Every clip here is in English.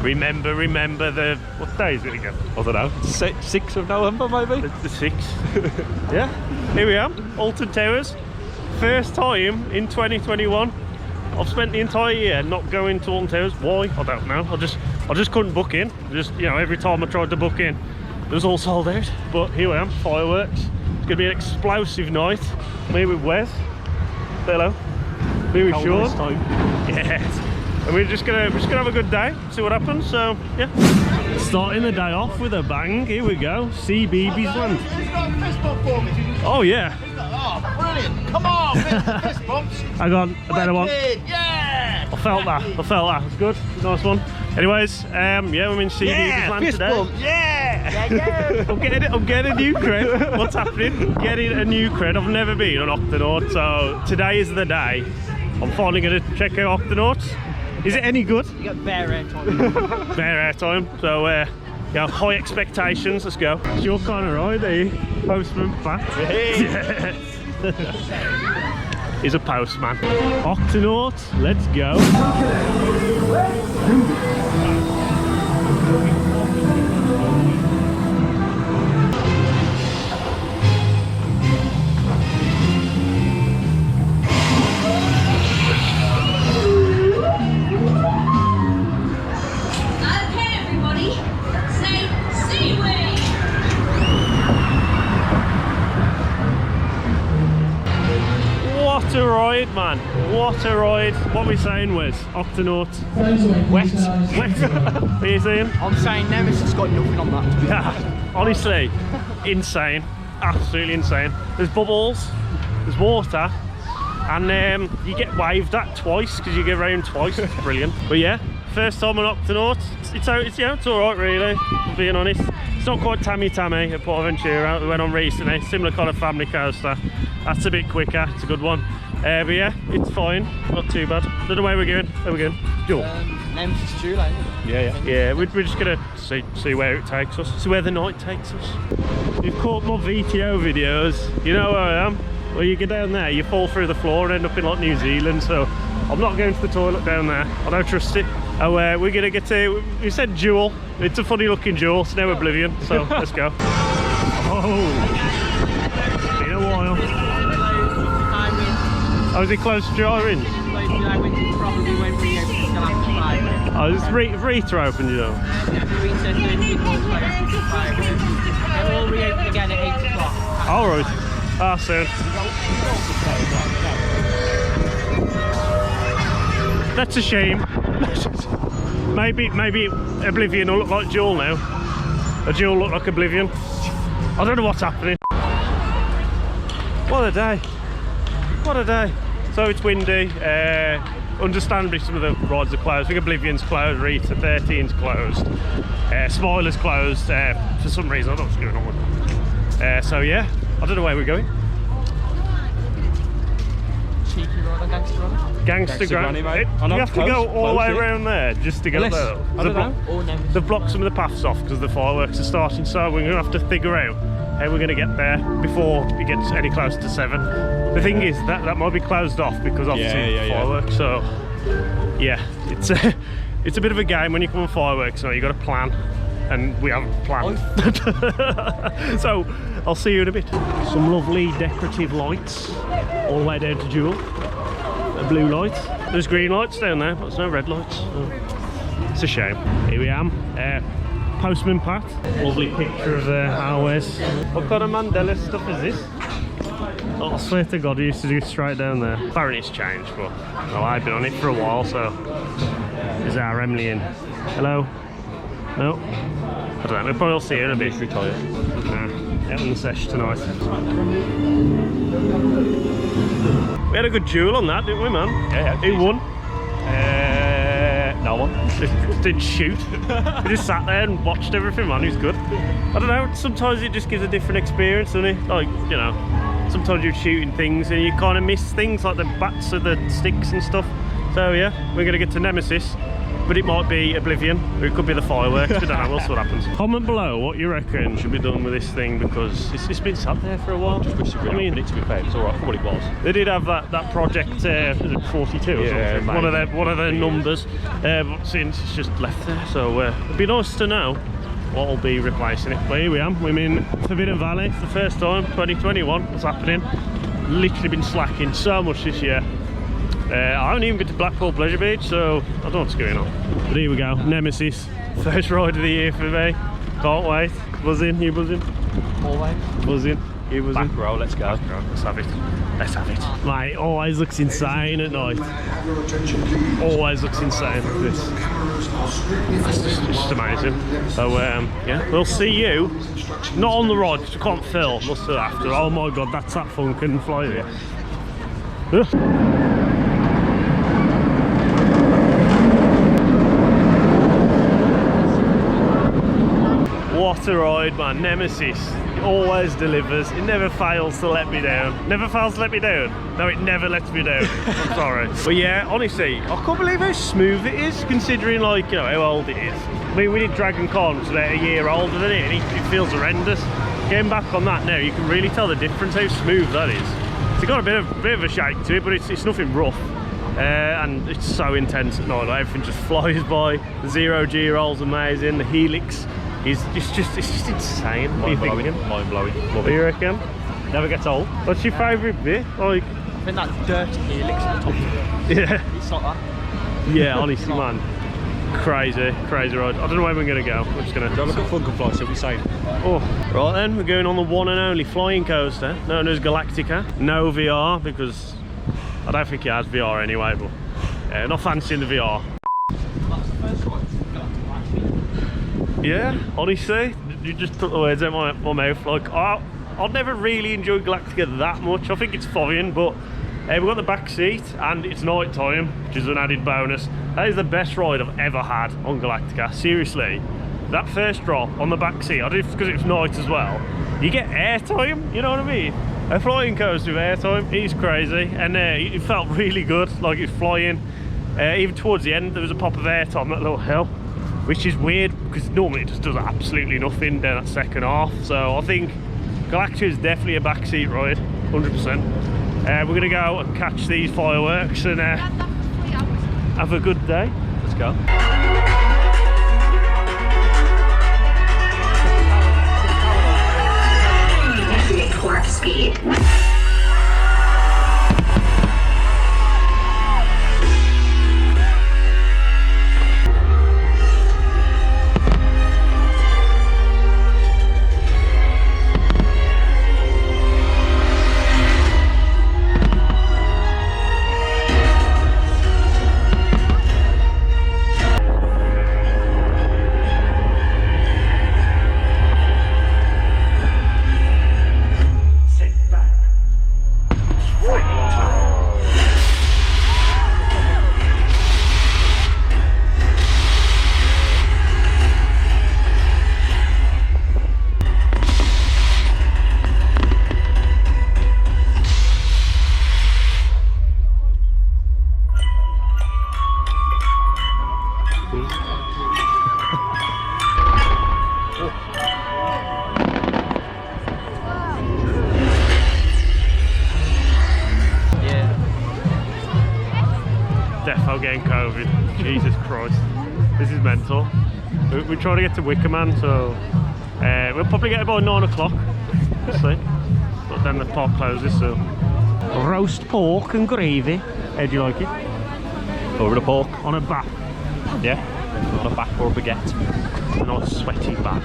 Remember the... What day is it again? I don't know. 6th of November, maybe? The 6th. Yeah, here we are, Alton Towers. First time in 2021. I've spent the entire year not going to Alton Towers. Why? I don't know. I just couldn't book in. Just, you know, every time I tried to book in, it was all sold out. But here I am, fireworks. It's gonna be an explosive night. Me with Wes. Hello. Me with Sean. Yes. And we're just gonna have a good day, see what happens. So yeah. Starting the day off with a bang. Here we go. CBeebies Land. Who's got a fist bump for me? Oh yeah. Oh, brilliant! Come on, fist bumps. I got a better one. Yeah. I felt that. It's good. Nice one. Anyways, yeah, I'm in CBeebies Land today. Bump. Yeah. I'm getting a new cred. What's happening? Getting a new cred. I've never been on Octonauts, so today is the day. I'm finally going to check out Octonauts. Is it any good? You got bare air time. Bare air time. So, yeah, high expectations. Let's go. It's your kind of ride, eh? Postman Pat. Hey. Yes. He's a postman. Octonauts, let's go. What a ride, man. What a ride. What are we saying, Wes? Octonauts. Wet. What are you saying? I'm saying Nemesis got nothing on that. Yeah, honestly, insane. Absolutely insane. There's bubbles, there's water, and you get waved at twice because you get around twice. It's brilliant. But yeah, first time on Octonauts. It's alright, really, being honest. It's not quite Tammy at Portaventura. We went on recently, similar kind of family coaster. That's a bit quicker, it's a good one. But yeah, it's fine, not too bad. Don't know where we're going. Where are we going? Joel? Nemesis July. Yeah, we're just gonna see where it takes us, see where the night takes us. You've caught my VTO videos, you know where I am. Well, you get down there, you fall through the floor and end up in like New Zealand, so I'm not going to the toilet down there. I don't trust it. Oh, we're gonna get to, we said Jewel. It's a funny looking Jewel, it's now Oblivion, so let's go. Oh, been a while. Oh, is it close to dry rinse? Probably won't reopen until after 5. Oh, is Rita open, you know? Rita, 30 people closed until 5. They'll all reopen again at 8 o'clock. Alright. Ah, soon. That's a shame. maybe Oblivion will look like Jewel now. A Jewel look like Oblivion. I don't know what's happening. What a day. What a day. So it's windy. Understandably some of the rides are closed. I think Oblivion's closed, Rita 13's closed. Spoiler's closed for some reason. I don't know what's going on with them. So yeah, I don't know where we're going. Cheeky ride on Gangsta Granny, mate. You have to go all the way around there just to get there. I don't know. They've blocked some of the paths off because the fireworks are starting, so we're going to have to figure out how we're going to get there before it gets any closer to 7. The thing is that might be closed off because obviously fireworks. So yeah, it's a bit of a game when you come on fireworks. So you got to plan, and we haven't planned. So I'll see you in a bit. Some lovely decorative lights all the way down to Jewel. Blue lights. There's green lights down there, but there's no red lights. So it's a shame. Here we am. Postman Pat. Lovely picture of Wes. What kind of Mandela stuff is this? Oh, I swear to God, I used to do straight down there. Apparently it's changed, but well, I've been on it for a while, so is our Emily in? Hello? No? I don't know, we'll probably see her in a bit. Retired. Out on the sesh tonight. We had a good duel on that, didn't we, man? Yeah. Who won? No one. Didn't shoot. We just sat there and watched everything, man. It was good. I don't know, sometimes it just gives a different experience, doesn't it? Like, you know, sometimes you're shooting things and you kind of miss things like the bats of the sticks and stuff. So yeah, we're going to get to Nemesis but it might be Oblivion, or it could be the fireworks. We don't know, we'll see what happens. Comment below what you reckon should be done with this thing, because it's been sat there for a while. Just wish I mean, it to be fair, it's alright for what it was. They did have that project, was it 42 or something? One of their numbers, but since it's just left there, so it'd be nice to know what will be replacing it. But here we are, we're in Forbidden Valley for the first time, 2021. What's happening? Literally been slacking so much this year. I haven't even been to Blackpool Pleasure Beach, so I don't know what's going on. But here we go, Nemesis, first ride of the year for me. Can't wait. Buzzing, you buzzing? Always. Buzzing, you buzzing? Back row, let's go. Let's have it. Let's have it. Mate, it always looks insane at night. Always looks insane like this. It's just amazing. So yeah, we'll see you. Not on the ride, because we can't film. We'll see after. Oh my god, that's that fun can fly there. What a ride, man. Nemesis. It always delivers. It never fails to let me down. Never fails to let me down. No, it never lets me down. I'm sorry. But yeah, honestly, I can't believe how smooth it is, considering, like, you know, how old it is. I mean, we did Dragon Con, which is about a year older than it, and it feels horrendous. Getting back on that now, you can really tell the difference, how smooth that is. It's got a bit of a shake to it, but it's nothing rough. And it's so intense at night, like, everything just flies by. The zero G roll's amazing, the helix. It's just insane. What are you thinking? Mind blowing. What do you reckon? Never gets old. What's your favourite bit? Like, I think that dirt helix on top. yeah. It's like that. Yeah, honestly, man. Crazy ride. I don't know where we're gonna go. We're just gonna look at Fun Fly, see what we say. Oh, right then, we're going on the one and only flying coaster known as Galactica. No VR, because I don't think it has VR anyway, but not fancying the VR. Yeah, honestly, you just took the words out of my mouth. Like, I've never really enjoyed Galactica that much. I think it's fine, but we've got the back seat and it's night time, which is an added bonus. That is the best ride I've ever had on Galactica. Seriously, that first drop on the back seat, I did because it's night as well. You get airtime, you know what I mean? A flying coaster with airtime is crazy, and it felt really good, like it's flying. Even towards the end, there was a pop of airtime, that little hill, which is weird because normally it just does absolutely nothing down that second half. So I think Galactica is definitely a backseat ride, 100%. We're gonna go and catch these fireworks and have a good day. Let's go. Warp speed. Defo getting COVID. Jesus Christ. This is mental. We're trying to get to Wicker Man, so we'll probably get about 9 o'clock. We'll see. But then the park closes, so. Roast pork and gravy. How do you like it? Over the pork. On a back. Yeah. On a back or a baguette. A nice sweaty back.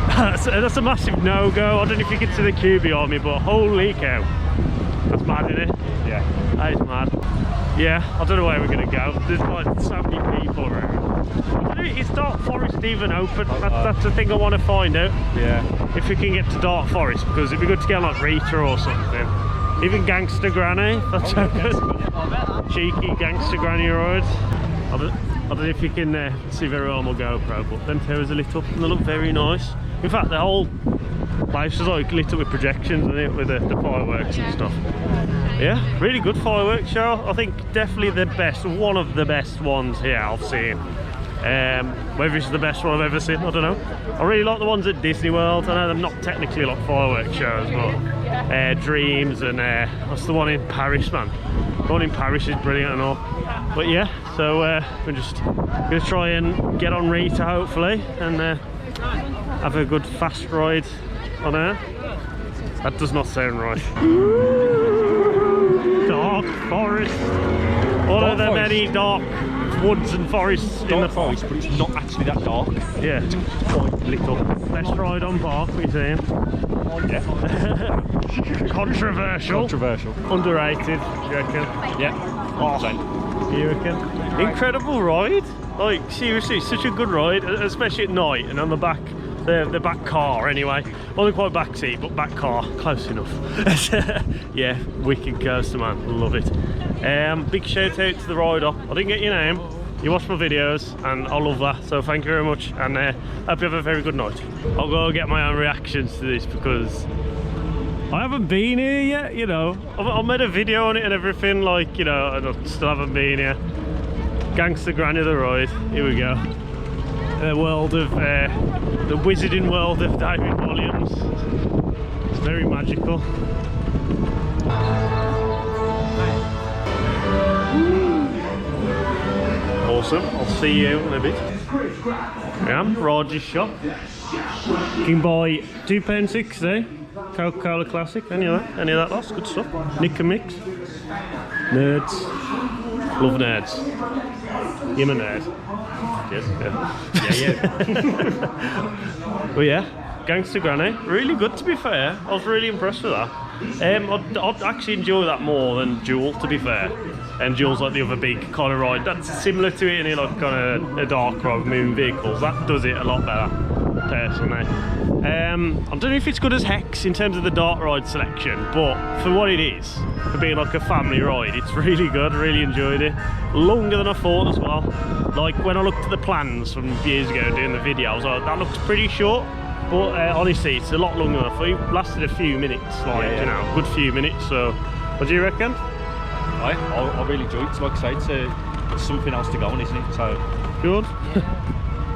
That's a massive no-go. I don't know if you can see the queue behind me, but holy cow. That's mad, isn't it? Yeah. That is mad. Yeah, I don't know where we're going to go. There's like so many people around. Is Dark Forest even open? That's the thing I want to find out. Yeah. If we can get to Dark Forest, because it'd be good to get on like Rita or something. Even Gangsta Granny, that's open. Cheeky Gangsta Granny rides. I don't know if you can see very well on my GoPro, but them towers are lit up and they look very nice. In fact, the whole place was like lit up with projections, isn't it, with the fireworks and stuff. Yeah, really good fireworks show. I think definitely the best, one of the best ones here I've seen. Whether it's the best one I've ever seen, I don't know. I really like the ones at Disney World. I know they're not technically like fireworks shows, but Dreams and what's the one in Paris, man? The one in Paris is brilliant and all. But yeah, so we're just gonna try and get on Rita hopefully, and have a good fast ride on her. That does not sound right. Dark forest. One of the many dark woods and forests in the forest, but it's not actually that dark. Yeah, it's quite lit up. Let's ride on Park, what are you saying? Yeah. Controversial. Controversial. Underrated, you reckon? Yeah. Oh, you reckon? Incredible ride. Like, seriously, such a good ride, especially at night and on the back. The back car anyway. Wasn't quite back seat, but back car, close enough. Yeah, wicked coaster, man, love it. Big shout out to the rider. I didn't get your name. You watch my videos and I love that, so thank you very much, and hope you have a very good night. I'll go get my own reactions to this because I haven't been here yet, you know. I've made a video on it and everything, like, you know, and I still haven't been here. Gangsta Granny the ride, here we go. The world of the wizarding world of David Williams. It's very magical. Awesome. I'll see you in a bit. Yeah, Roger's shop. You can buy £2.60 Coca-Cola Classic. Any of that lots, good stuff. Nick and Mix. Nerds. Love nerds. You're a nerd. Yes, yeah. Well, yeah, Gangsta Granny, really good to be fair. I was really impressed with that. I'd actually enjoy that more than Jewel, to be fair. And Jewel's like the other big kind of ride. That's similar to it in like kind of a dark ride, moon vehicles. That does it a lot better, personally. I don't know if it's good as Hex in terms of the dark ride selection, but for what it is, for being like a family ride, it's really good. I really enjoyed it. Longer than I thought as well. Like when I looked at the plans from years ago doing the video, I was like, that looks pretty short. But honestly, it's a lot longer than I thought. It lasted a few minutes, like, you know, a good few minutes. So, what do you reckon? I really enjoyed it. Like I say, it's something else to go on, isn't it? So good. Yeah.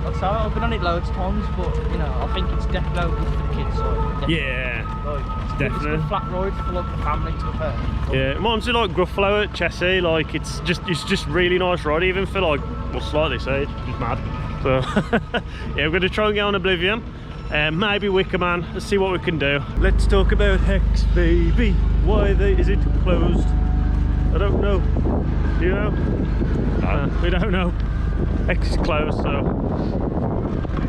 Like I say, I've been on it loads of times, but you know, I think it's definitely good for the kids. So yeah, like, definitely. It's a flat ride for like the family, to be fair. Yeah, it reminds me like Gruffalo at Chessie. Like it's just really nice ride, even for like slightly this age. It's mad. So yeah, we're going to try and get on Oblivion. Maybe Wicker Man. Let's see what we can do. Let's talk about Hex, baby. Why is it closed? I don't know. Do you know? No. We don't know. Hex is closed, so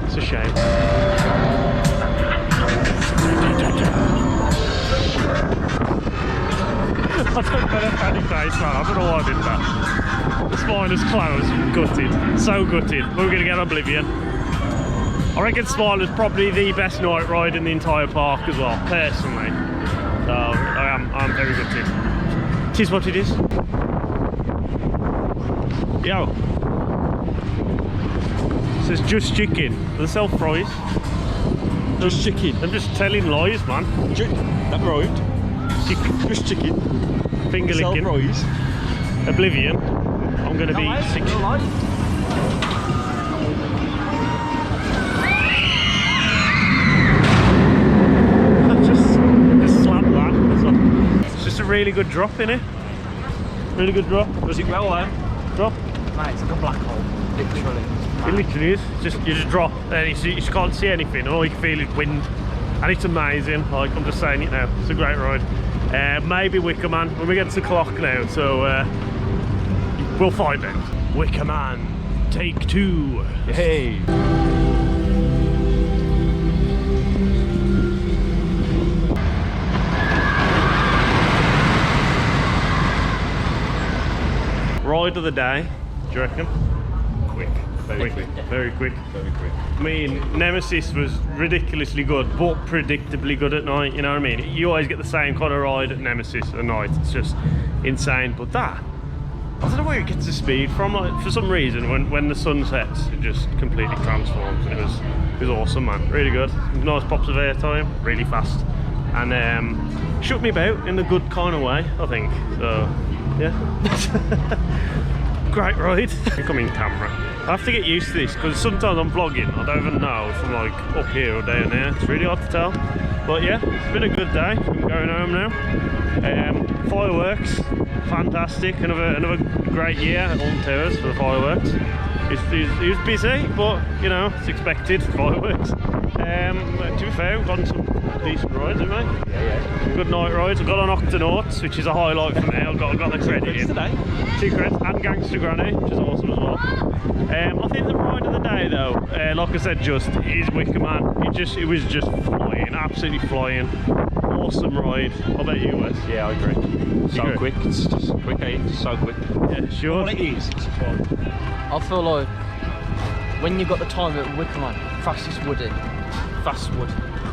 it's a shame. I don't know any face, man. I don't know why I did that. The spine is closed, gutted, so gutted. We're going to get Oblivion. I reckon Smile is probably the best night ride in the entire park as well, personally. So I'm very gutted. It is what it is. Yo. It says just chicken. They sell fries. just chicken. I'm just telling lies, man. That right. Chicken. Just chicken. Finger licking. Fries. Oblivion. I'm gonna be 6. It's just a really good drop in it. Really good drop. Does it well there? Drop. Mate, it's like a black hole, literally. It literally is. You just drop and you just can't see anything. All you can feel is wind. And it's amazing. Like, I'm just saying it now. It's a great ride. Maybe Wicker Man when we get to the clock now. So we'll find it. Wicker Man, take 2. Hey. Ride of the day, do you reckon? Quick. Very quick. Very quick. Very quick. I mean, Nemesis was ridiculously good, but predictably good at night, you know what I mean? You always get the same kind of ride at Nemesis at night. It's just insane. But that I don't know where it gets the speed from. Like, for some reason, when the sun sets, it just completely transforms. It was awesome, man. Really good. Nice pops of airtime, really fast, and shook me about in a good kind of way, I think. So, yeah. Great ride. Incoming camera. I have to get used to this because sometimes I'm vlogging, I don't even know if I'm like up here or down there. It's really hard to tell. But yeah, it's been a good day. I'm going home now. Fireworks, fantastic. Another great year at Alton Towers for the fireworks. It was busy, but you know, it's expected, fireworks. To be fair, we've gotten some decent rides, haven't we? Yeah. Good night rides. I've got on Octonauts, which is a highlight for me. I've got the credit in. Today. 2 credits, and Gangsta Granny, which is awesome as well. I think the ride of the day though, like I said, is Wicker Man. It was just flying, absolutely flying. Awesome ride. I bet you was. Yeah, I agree. So agree? quick. It's just quick, eh? It's so quick. Yeah, sure. All it is, it's fun. I feel like when you got the time at Wicker Man, fastest wood.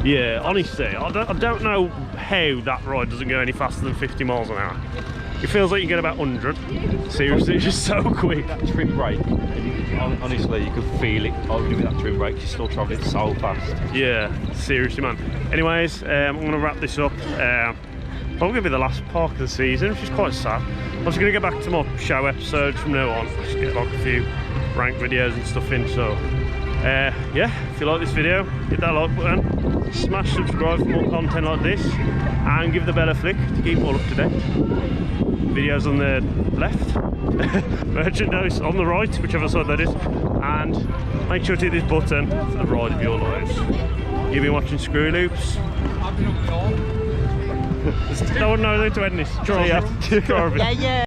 Yeah, honestly, I don't know how that ride doesn't go any faster than 50 miles an hour. It feels like you get about 100. Seriously, it's just so quick. That trim brake, honestly, you could feel it. Only with that trim brake, you're still travelling so fast. Yeah, seriously, man. Anyways, I'm going to wrap this up. Probably going to be the last park of the season, which is quite sad. I'm just going to get back to my show episodes from now on. Just get like a few rank videos and stuff in. So, yeah, if you like this video, hit that like button, smash subscribe for more content like this, and give the bell a flick to keep all up to date. Videos on the left, merchandise on the right, whichever side that is, and make sure to hit this button for the ride of your lives. You've been watching ScrewyLoops. No one knows how to end this. See ya. Yeah.